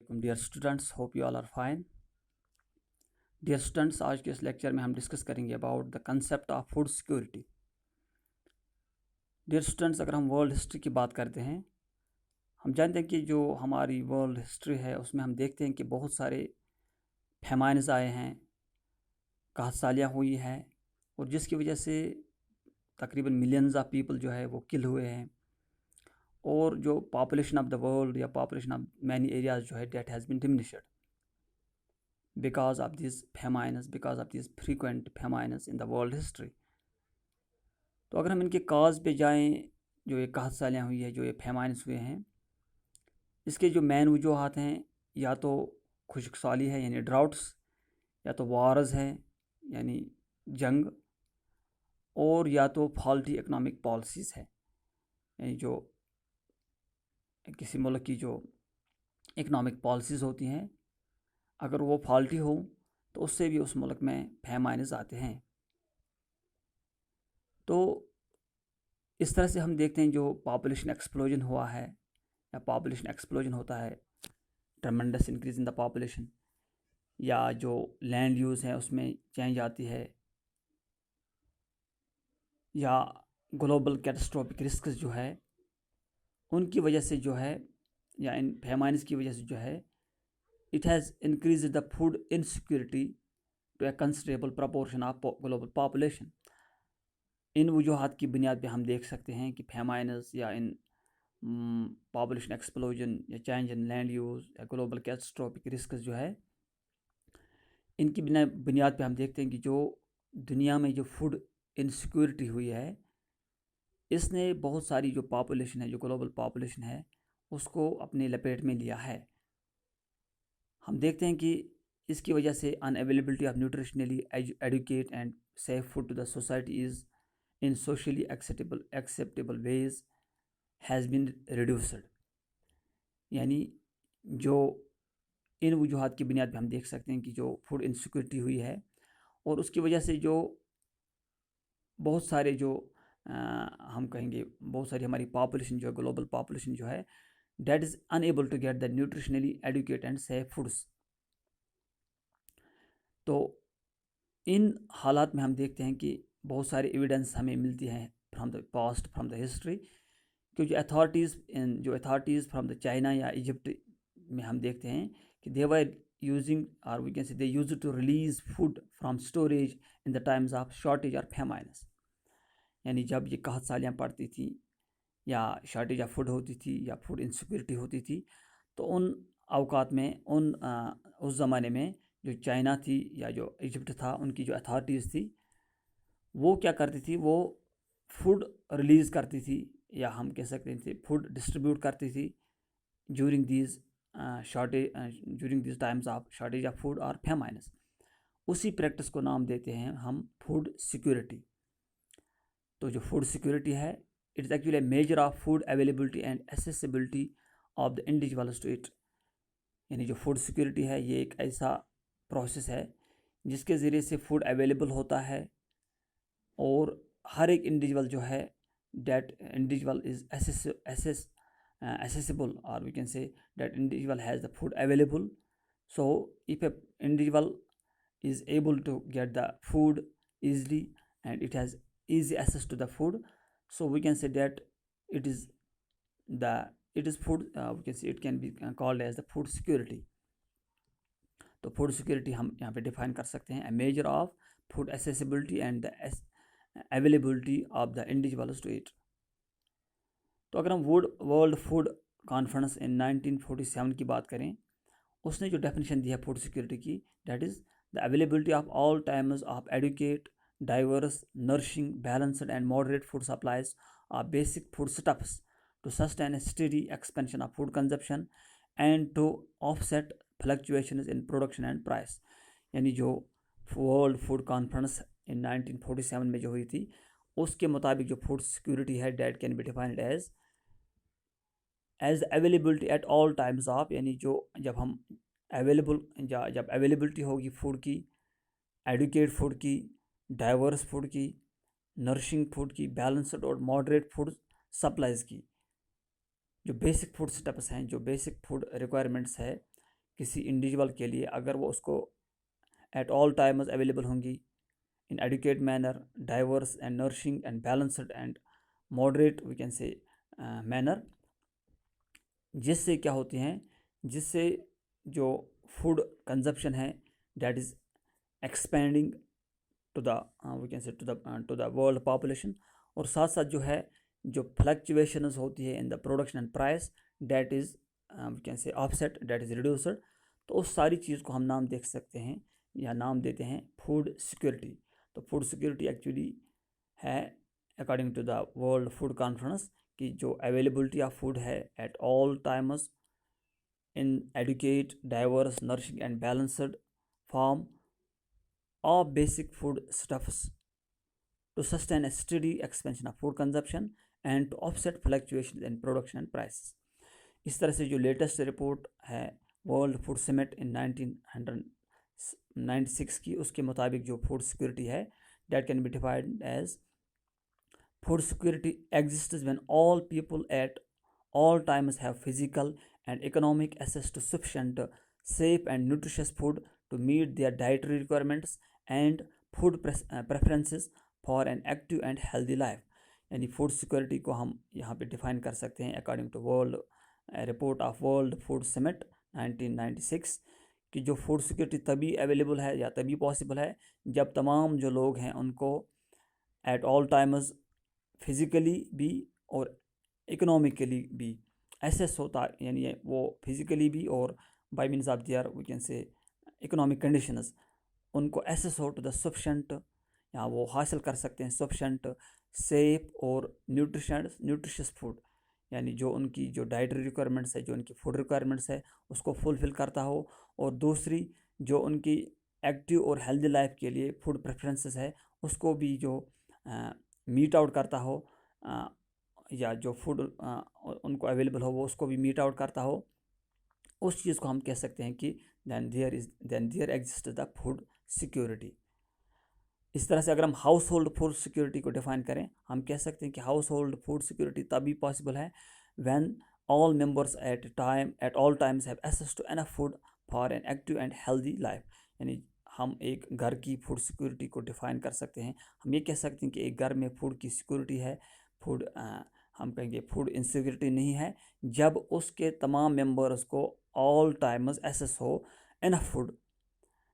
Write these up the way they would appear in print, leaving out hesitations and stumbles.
Assalamualaikum dear students, hope you all are fine. Dear students, आज के इस lecture में हम डिस्कस करेंगे about the concept of food security. Dear students, अगर हम वर्ल्ड हिस्ट्री की बात करते हैं, हम जानते हैं कि जो हमारी वर्ल्ड हिस्ट्री है उसमें हम देखते हैं कि बहुत सारे फैमाइन्स आए हैं, कहसालियाँ हुई हैं, और जिसकी वजह से तकरीबन मिलियंस ऑफ पीपल जो है वो किल हुए हैं, और जो पॉपुलेशन ऑफ द वर्ल्ड या पॉपुलेशन ऑफ मैनी एरियाज जो है that has been diminished because of these famines, because of these frequent famines in the world history. तो अगर हम इनके काज पे जाएं, जो ये कहसालियाँ हुई है, जो ये फैमाइन्स हुए हैं, इसके जो मेन वजूहात हैं, या तो खुशकसाली है यानी ड्राउट्स, या तो वार्स हैं यानी जंग, और या तो फॉल्टी इकनॉमिक पॉलिसीज़ है, यानी जो किसी मुल्क की जो इकनॉमिक पॉलिसीज़ होती हैं अगर वो फॉल्टी हो तो उससे भी उस मुल्क में फैमाइन्स आते हैं. तो इस तरह से हम देखते हैं जो पॉपुलेशन एक्सप्लोजन हुआ है या पॉपुलेशन एक्सप्लोजन होता है, tremendous increase in the population, या जो लैंड यूज़ है उसमें चेंज आती है, या ग्लोबल कैटास्ट्रोफिक रिस्क जो है उनकी वजह से जो है, या इन फैमाइन्स की वजह से जो है, it has increased the food insecurity to a considerable proportion of global population. इन वजूहात की बुनियाद पे हम देख सकते हैं कि फैमाइन्स या इन पॉपुलेशन एक्सप्लोजन या चेंज इन लैंड यूज़ या ग्लोबल कैटास्ट्रोफिक रिस्क जो है, इनकी बुनियाद पे हम देखते हैं कि जो दुनिया में जो फूड इनसिक्योरिटी हुई है, इसने बहुत सारी जो पॉपुलेशन है, जो ग्लोबल पॉपुलेशन है, उसको अपने लपेट में लिया है. हम देखते हैं कि इसकी वजह से unavailability of nutritionally adequate and safe food to the society is in socially acceptable ways has been reduced. यानी जो इन वजूहात की बुनियाद पर हम देख सकते हैं कि जो फूड इनसिक्योरिटी हुई है, और उसकी वजह से जो बहुत सारे जो हम कहेंगे बहुत सारी हमारी पॉपुलेशन जो है, ग्लोबल पॉपुलेशन जो है, that is unable to get the nutritionally adequate and safe foods. तो इन हालात में हम देखते हैं कि बहुत सारी एविडेंस हमें मिलती हैं from the past, from the history, कि जो अथॉरिटीज़ फ्रॉम द चाइना या इजिप्ट में हम देखते हैं कि दे वर यूजिंग, और we can say they use to release food from storage in the times of shortage और फैमाइन्स. यानी जब ये कहसालियाँ पड़ती थी या शॉर्टेज ऑफ फूड होती थी या फूड इनसिक्योरिटी होती थी, तो उन अवकात में उस ज़माने में जो चाइना थी या जो इजिप्ट था, उनकी जो अथॉरिटीज़ थी, वो क्या करती थी, वो फूड रिलीज़ करती थी, या हम कह सकते थे फूड डिस्ट्रीब्यूट करती थी during this times of shortage of food और फैमाइन्स. उसी प्रैक्टिस को नाम देते हैं हम फूड सिक्योरिटी. तो जो फूड सिक्योरिटी है, it is actually a measure of food availability and accessibility of the individuals to it. यानी जो फूड सिक्योरिटी है, ये एक ऐसा प्रोसेस है जिसके ज़रिए से फूड अवेलेबल होता है, और हर एक इंडिविजुअल जो है, that individual is accessible, or we can say that individual has the food available. So if a individual is able to get the food easily and it has easy access to the food, so we can say that it is food, we can say it can be called as the food security. तो food security हम यहाँ पे define कर सकते हैं, a measure of food accessibility and the availability of the individuals to it. तो अगर हम वर्ल्ड फूड कॉन्फ्रेंस इन 1947 की बात करें, उसने जो डेफिनेशन दी है फूड सिक्योरिटी की, that is the availability of all times of adequate, diverse, nourishing, balanced and moderate food supplies are basic foodstuffs to sustain a steady expansion of food consumption and to offset fluctuations in production and price. यानी जो world food conference in 1947 में जो हुई थी, उसके मुताबिक जो food security है, that can be defined as availability at all times of, यानी जो जब अवेलेबिलिटी होगी फूड की, एडुकेट फूड की, डाइवर्स फूड की, नरिशिंग फूड की, बैलेंस्ड और मॉडरेट फूड सप्लाईज़ की, जो बेसिक फूड स्टेप्स हैं, जो बेसिक फूड रिक्वायरमेंट्स है किसी इंडिविजुअल के लिए, अगर वो उसको एट ऑल टाइम्स अवेलेबल होंगी in educate manner, diverse and nourishing and balanced and moderate we can say manner, जिससे क्या होती हैं, जिससे जो फूड कंजप्शन है that is expending to the we can say to the world population, और साथ साथ जो है जो फ्लक्चुएशंस होती है in the production and price that is we can say offset, that is reduced. तो उस सारी चीज़ को हम नाम देख सकते हैं या नाम देते हैं फूड सिक्योरिटी। तो फूड सिक्योरिटी एक्चुअली है according to the world food conference कि जो अवेलेबिलिटी ऑफ फूड है at all times in adequate, diverse, nourishing and balanced form of basic food stuffs to sustain a steady expansion of food consumption and to offset fluctuations in production and prices। इस तरह से जो latest report है world food summit in 1996 की, उसके मुताबिक जो food security है that can be defined as food security exists when all people at all times have physical and economic access to sufficient, safe and nutritious food to meet their dietary requirements and food preferences for an active and healthy life। यानी food security को हम यहाँ पे define कर सकते हैं according to world report of world food summit 1996 कि जो फूड सिक्योरिटी तभी अवेलेबल है या तभी पॉसिबल है जब तमाम जो लोग हैं उनको एट ऑल टाइम्स फिज़िकली भी और इकोनॉमिकली भी एसेस होता, यानी वो फिज़िकली भी और by means of their we can say economic conditions उनको एसेस हो टू द सफिशेंट, या वो हासिल कर सकते हैं सफिशेंट, सेफ और न्यूट्रिशियस फूड, यानी जो उनकी जो डाइटरी रिक्वायरमेंट्स है, जो उनकी फूड रिक्वायरमेंट्स है उसको फुलफ़िल करता हो, और दूसरी जो उनकी एक्टिव और हेल्दी लाइफ के लिए फूड प्रेफरेंसेस है उसको भी जो मीट आउट करता हो, या जो फूड उनको अवेलेबल हो वो उसको भी मीट आउट करता हो, उस चीज़ को हम कह सकते हैं कि then there exist the food security. इस तरह से अगर हम हाउस होल्ड फूड सिक्योरिटी को डिफाइन करें, हम कह सकते हैं कि हाउस होल्ड फूड सिक्योरिटी तभी पॉसिबल है when all members at all times have access to enough food for an active and healthy life. यानी हम एक घर की फूड सिक्योरिटी को डिफाइन कर सकते हैं, हम ये कह सकते हैं कि एक घर में फूड की सिक्योरिटी है, फूड हम कहेंगे फूड इनसिक्योरिटी नहीं है जब उसके तमाम मेंबर्स को ऑल टाइम्स एक्सेस हो एनफ फूड,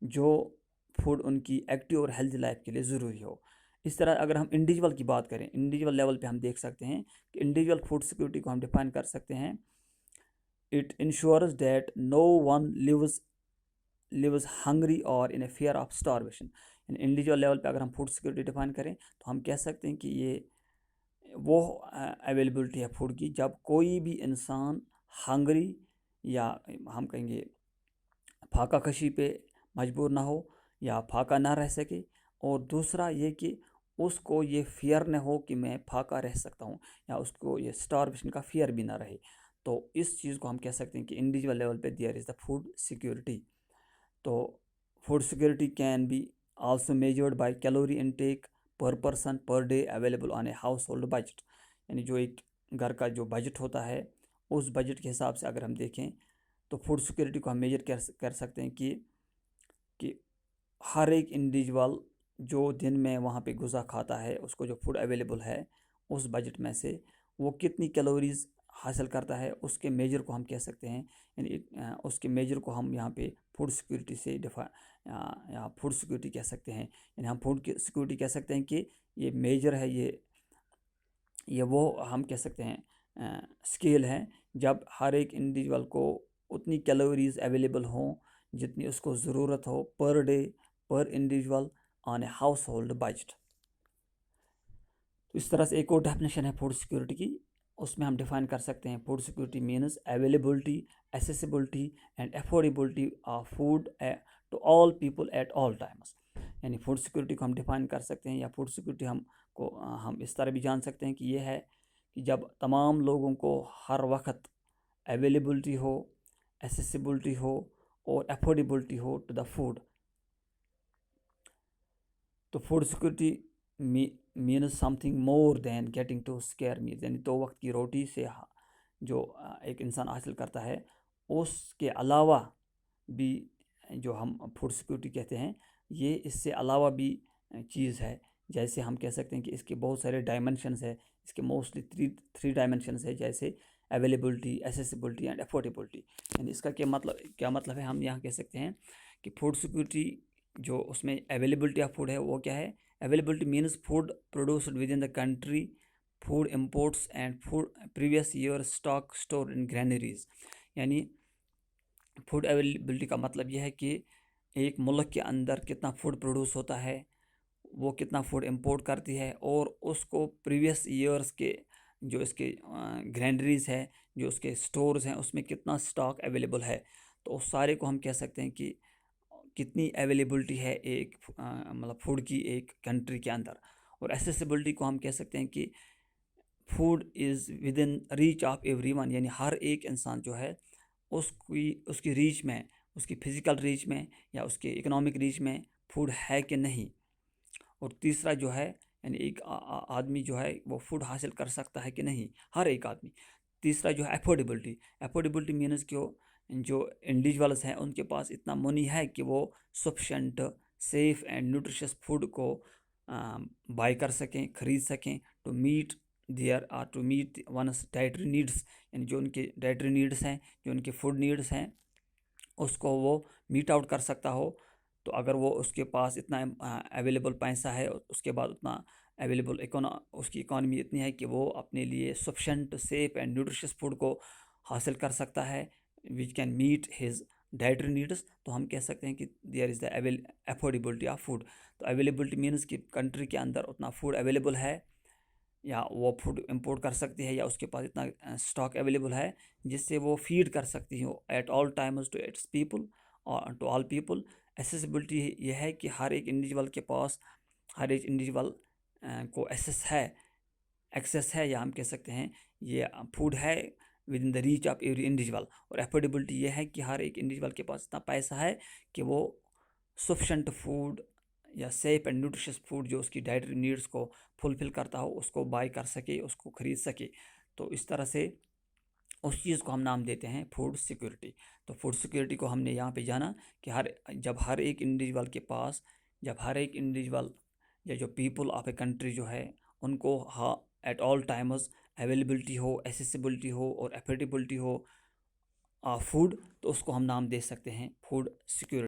जो फूड उनकी एक्टिव और हेल्दी लाइफ के लिए ज़रूरी हो। इस तरह अगर हम इंडिविजुअल की बात करें, इंडिविजुअल लेवल पे हम देख सकते हैं कि इंडिविजुअल फूड सिक्योरिटी को हम डिफाइन कर सकते हैं, it insures that no one lives hungry और in a fear of starvation. Individual level पे अगर हम फूड सिक्योरिटी डिफाइन करें तो हम कह सकते हैं कि ये वो अवेलेबिलिटी है फूड की जब कोई भी इंसान हंग्री या हम कहेंगे फाका कशी पे मजबूर ना हो या फाका ना रह सके, और दूसरा ये कि उसको ये फियर न हो कि मैं फाका रह सकता हूँ, या उसको ये स्टारवेशन का फियर भी ना रहे। तो इस चीज़ को हम कह सकते हैं कि इंडिविजुअल लेवल पे there is the food security. तो food security can be also measured by calorie intake per person per day available on a household budget. यानी जो एक घर का जो बजट होता है उस बजट के हिसाब से अगर हम देखें तो फूड सिक्योरिटी को हम मेजर कर सकते हैं कि हर एक इंडिविजुअल जो दिन में वहाँ पे गुज़ा खाता है उसको जो फूड अवेलेबल है उस बजट में से वो कितनी कैलोरीज हासिल करता है, उसके मेजर को हम कह सकते हैं, यानी उसके मेजर को हम यहाँ पे फूड सिक्योरिटी से या फूड सिक्योरिटी कह सकते हैं। यानी हम फूड सिक्योरिटी कह सकते हैं कि ये मेजर है, ये वो हम कह सकते हैं स्केल है जब हर एक इंडिविजुअल को उतनी कैलोरीज अवेलेबल हों जितनी उसको ज़रूरत हो पर डे पर individual on a household budget. तो इस तरह से एक और डेफिनेशन है फूड सिक्योरिटी की, उसमें हम डिफाइन कर सकते हैं food security means availability, accessibility and affordability of food to all people at all times. यानी फूड सिक्योरिटी को हम डिफाइन कर सकते हैं या फूड सिक्योरिटी हम इस तरह भी जान सकते हैं कि ये है कि जब तमाम लोगों को हर वक्त अवेलेबिलिटी हो, एक्सेसिबिलिटी हो और अफोर्डेबिलिटी हो टू द फूड। तो food security means something more than getting two square meals, यानी 2 वक्त की रोटी से जो एक इंसान हासिल करता है उसके अलावा भी जो हम फूड सिक्योरिटी कहते हैं, ये इससे अलावा भी चीज़ है। जैसे हम कह सकते हैं कि इसके बहुत सारे डायमेंशंस है, इसके मोस्टली थ्री डायमेंशंस है, जैसे अवेलेबिलिटी, एसेसिबिलिटी एंड अफोर्डेबिलिटी। यानी इसका क्या मतलब है, हम यहाँ कह सकते हैं कि फूड सिक्योरिटी जो उसमें अवेलेबिलिटी ऑफ फूड है वो क्या है। Availability means food produced with in the country, food imports and food previous year stock store in granaries. यानी फूड अवेलेबिलिटी का मतलब यह है कि एक मुल्क के अंदर कितना फूड प्रोड्यूस होता है, वो कितना फूड इंपोर्ट करती है, और उसको प्रीवियस ईयर्स के जो इसके ग्रैंडरीज है, जो उसके स्टोर्स हैं, उसमें कितना स्टॉक अवेलेबल है। तो उस सारे को हम कह सकते हैं कि कितनी अवेलेबिलिटी है एक मतलब फूड की एक कंट्री के अंदर। और एसेसिबिलिटी को हम कह सकते हैं कि food is with in reach of everyone, यानी हर एक इंसान जो है उसकी रीच में, उसकी फिज़िकल रीच में या उसके इकोनॉमिक रीच में फूड है कि नहीं। और तीसरा जो है, यानी एक आदमी जो है वो फूड हासिल कर सकता है कि नहीं, हर एक आदमी। तीसरा जो है अफोर्डेबिलिटी। अफोर्डेबिलिटी मीन्स कि जो इंडिविजुअल्स हैं उनके पास इतना मनी है कि वो sufficient, safe and nutritious food को बाय कर सकें, खरीद सकें, to meet one's dietary needs. यानी जो उनके डाइटरी नीड्स हैं, जो उनके फूड नीड्स हैं, उसको वो मीट आउट कर सकता हो। तो अगर वो उसके पास इतना अवेलेबल पैसा है, उसके बाद उतना अवेलेबल उसकी इकॉनमी इतनी है कि वो अपने लिए sufficient, safe and nutritious food को हासिल कर सकता है, which can meet his dietary needs. तो हम कह सकते हैं कि there is the affordability of food. तो अवेलेबिलिटी मीन्स कि कंट्री के अंदर उतना फूड अवेलेबल है, या वो फूड इंपोर्ट कर सकती है, या उसके पास इतना स्टॉक अवेलेबल है जिससे वो फीड कर सकती हो at all times to its people और टू ऑल पीपल। एसेसिबिलिटी यह है कि हर एक इंडिविजुअल के पास, हर एक इंडिविजुअल को एक्सेस है, या हम कह सकते हैं ये फूड है with in the reach of every individual. और अफोर्डेबिलिटी ये है कि हर एक इंडिविजुअल के पास इतना पैसा है कि वो सफिशेंट फूड या सेफ एंड न्यूट्रिशियस फूड जो उसकी डाइटरी नीड्स को फुलफ़िल करता हो, उसको बाय कर सके, उसको ख़रीद सके। तो इस तरह से उस चीज़ को हम नाम देते हैं फूड सिक्योरिटी। तो फूड सिक्योरिटी को हमने यहाँ पे जाना कि जब हर एक इंडिविजुअल या जो पीपल ऑफ ए कंट्री जो है उनको एट ऑल टाइम्स अवेलेबिलिटी हो, एसेसिबिलिटी हो और अफोर्डेबिलिटी हो फूड, तो उसको हम नाम दे सकते हैं फूड सिक्योरिटी।